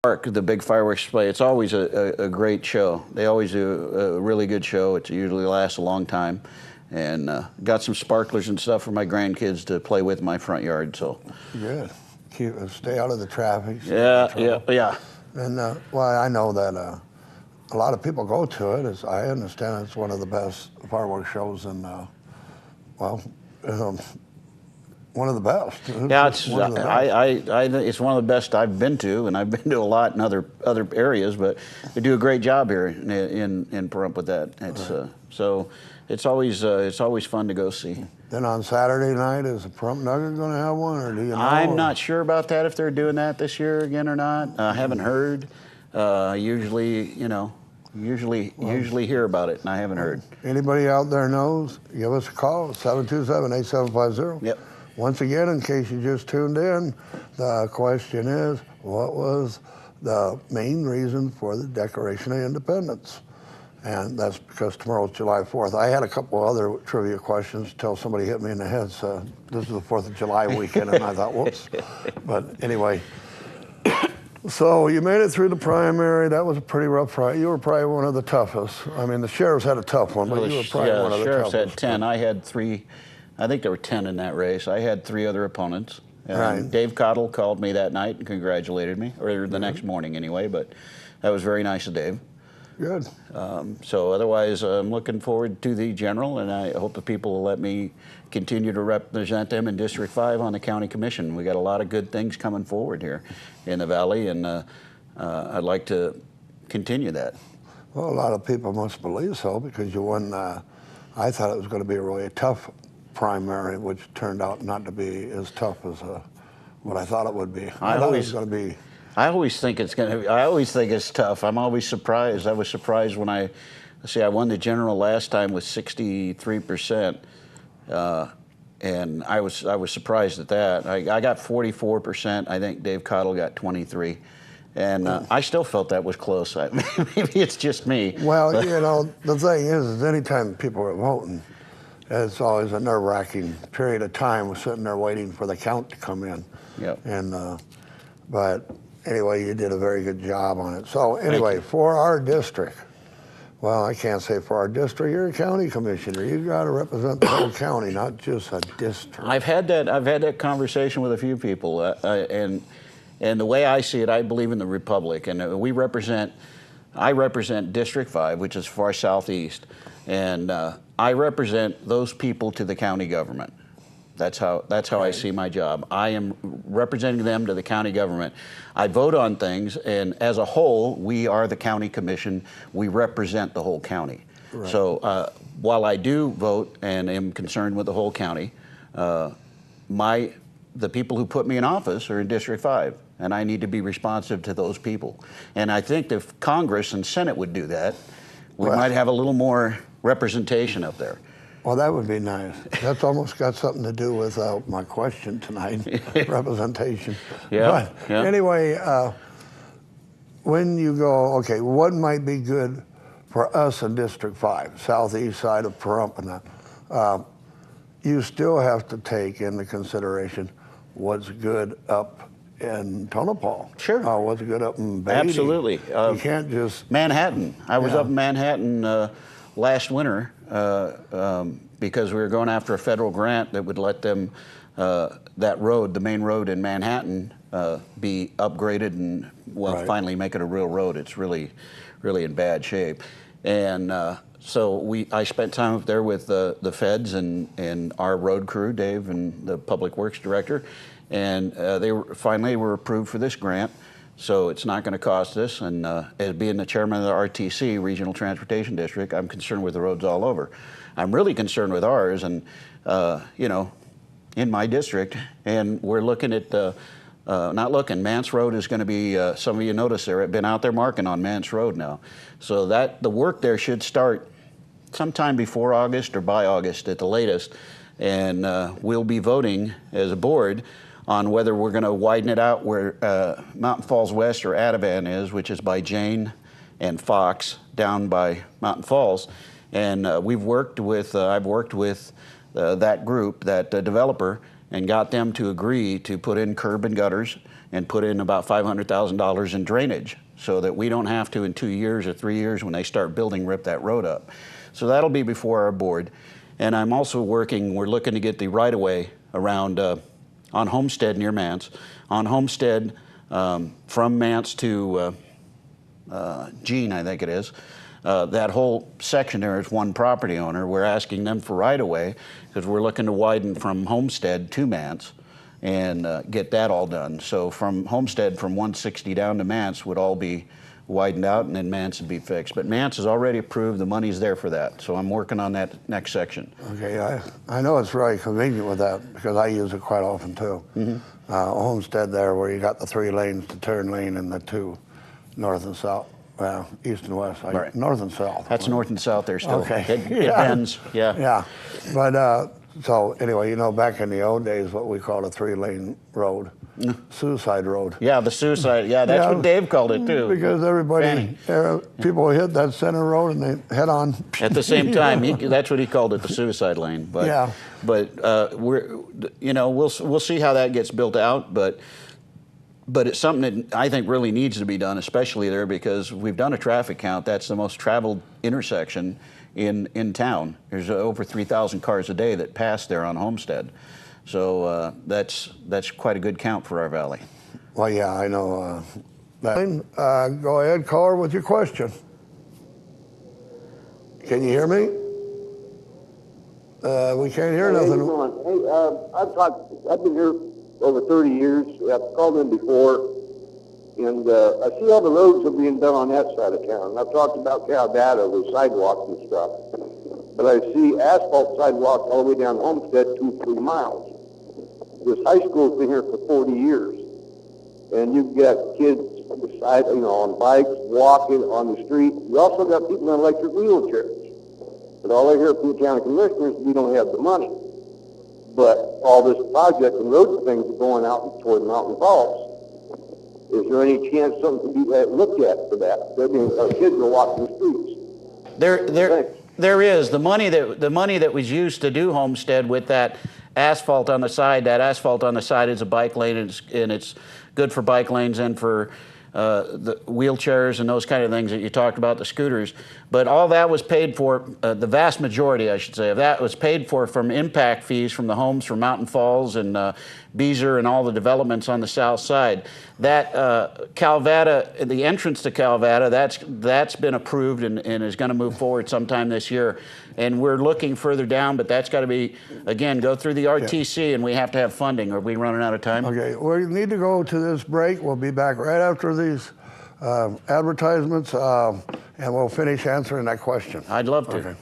Park, the big fireworks display, it's always a great show. They always do a really good show. It usually lasts a long time. And got some sparklers and stuff for my grandkids to play with in my front yard. So good. Stay out of the traffic. Yeah. And well, I know that a lot of people go to it. As I understand, it's one of the best fireworks shows in one of the best. Yeah, it's it's one of the best I've been to, and I've been to a lot in other areas. But they do a great job here in Pahrump with that. It's right. So it's always fun to go see. Then on Saturday night, is the Pahrump Nugget going to have one, or do you know? I'm not sure about that, if they're doing that this year again or not. I haven't heard. Usually hear about it, and I haven't heard. Anybody out there knows? Give us a call, 727-8750. Yep. Once again, in case you just tuned in, the question is, what was the main reason for the Declaration of Independence? And that's because tomorrow's July 4th. I had a couple other trivia questions until somebody hit me in the head. So this is the 4th of July weekend, and I thought, whoops. But anyway, so you made it through the primary. That was a pretty rough primary. You were probably one of the toughest. I mean, the sheriffs had a tough one, but you were probably one of the toughest. The sheriffs had 10. I had 3. I think there were 10 in that race. I had 3 other opponents. Right. Dave Cottle called me that night and congratulated me, or the next morning anyway, but that was very nice of Dave. Good. So otherwise, I'm looking forward to the general, and I hope the people will let me continue to represent them in District 5 on the county commission. We got a lot of good things coming forward here in the valley, and I'd like to continue that. Well, a lot of people must believe so, because you won. I thought it was going to be a really tough primary, which turned out not to be as tough as what I thought it would be. I thought it was going to be. I always think it's going to be. I always think it's tough. I'm always surprised. I was surprised when I won the general last time with 63%, and I was surprised at that. I got 44%. I think Dave Cottle got 23%. And I still felt that was close. Maybe it's just me. Well, you know, the thing is anytime people are voting, it's always a nerve-wracking period of time. We're sitting there waiting for the count to come in. Yep. And but anyway, you did a very good job on it. So anyway, for our district, well, I can't say for our district. You're a county commissioner. You got to represent the whole county, not just a district. I've had that conversation with a few people, and the way I see it, I believe in the republic, and I represent District 5, which is far southeast, and I represent those people to the county government. That's how I see my job. I am representing them to the county government. I vote on things, and as a whole, we are the county commission. We represent the whole county. Right. So while I do vote and am concerned with the whole county, the people who put me in office are in District 5, and I need to be responsive to those people. And I think if Congress and Senate would do that, we might have a little more representation up there. Well, that would be nice. That's almost got something to do with my question tonight, representation. Yeah. But anyway, when you go, okay, what might be good for us in District 5, southeast side of Pahrump and that, you still have to take into consideration what's good up in Tonopah. Sure. What's good up in Beatty. Absolutely. You can't just... Manhattan. I was up in Manhattan last winter because we were going after a federal grant that would let them, that road, the main road in Manhattan, be upgraded and finally make it a real road. It's really, really in bad shape. And so I spent time up there with the feds and our road crew, Dave and the public works director, and they finally were approved for this grant. So it's not going to cost us. And as being the chairman of the RTC, Regional Transportation District, I'm concerned with the roads all over. I'm really concerned with ours, and in my district. And we're looking at Mance Road is going to be. Some of you notice there. I've been out there marking on Mance Road now, so that the work there should start sometime before August or by August at the latest, and we'll be voting as a board on whether we're going to widen it out where Mountain Falls West or Ativan is, which is by Jane and Fox down by Mountain Falls. And I've worked with that group, that developer, and got them to agree to put in curb and gutters and put in about $500,000 in drainage so that we don't have to in 2 years or 3 years when they start building rip that road up. So that'll be before our board. And I'm also we're looking to get the right-of-way around on Homestead near Mance. On Homestead from Mance to Jean, I think it is. That whole section there is one property owner. We're asking them for right-of-way because we're looking to widen from Homestead to Mance and get that all done. So from Homestead, from 160 down to Mance would all be widened out, and then Mance would be fixed. But Mance is already approved. The money's there for that. So I'm working on that next section. Okay, I know it's very convenient with that because I use it quite often too. Homestead there where you got the 3 lanes, the turn lane, and the 2 north and south. Well, east and west, Right. North and south. That's north and south there still. Okay. It bends, yeah. Yeah, but so anyway, you know, back in the old days, what we called a 3-lane road, suicide road. Yeah, the suicide, yeah, that's what Dave called it too. Because everybody, people hit that center road and they head on. At the same time, that's what he called it, the suicide lane. But, yeah. But we'll see how that gets built out, but it's something that I think really needs to be done, especially there because we've done a traffic count. That's the most traveled intersection in town. There's over 3,000 cars a day that pass there on Homestead. So that's quite a good count for our valley. Well, yeah, I know that. Go ahead, caller, with your question. Can you hear me? We can't hear nothing. Hey, I've been here over 30 years. I've called in before, and I see all the roads are being done on that side of town. And I've talked about Calvada with sidewalks and stuff, but I see asphalt sidewalks all the way down Homestead 2-3 miles. This high school's been here for 40 years, and you've got kids beside, on bikes, walking on the street. You also got people in electric wheelchairs. But all I hear from the county commissioners, we don't have the money. But all this project and road things are going out toward Mountain Falls. Is there any chance something can be looked at for that? Our kids are walking the streets. There is the money that was used to do Homestead with that asphalt on the side. That asphalt on the side is a bike lane, and it's good for bike lanes and for the wheelchairs and those kind of things that you talked about, the scooters. But all that was paid for, the vast majority, I should say, of that was paid for from impact fees from the homes from Mountain Falls and Beezer and all the developments on the south side. That Calvada, the entrance to Calvada, that's been approved and is going to move forward sometime this year. And we're looking further down, but that's got to be, again, go through the RTC, and we have to have funding. Are we running out of time? Okay, we need to go to this break. We'll be back right after these advertisements, and we'll finish answering that question. I'd love to. Okay.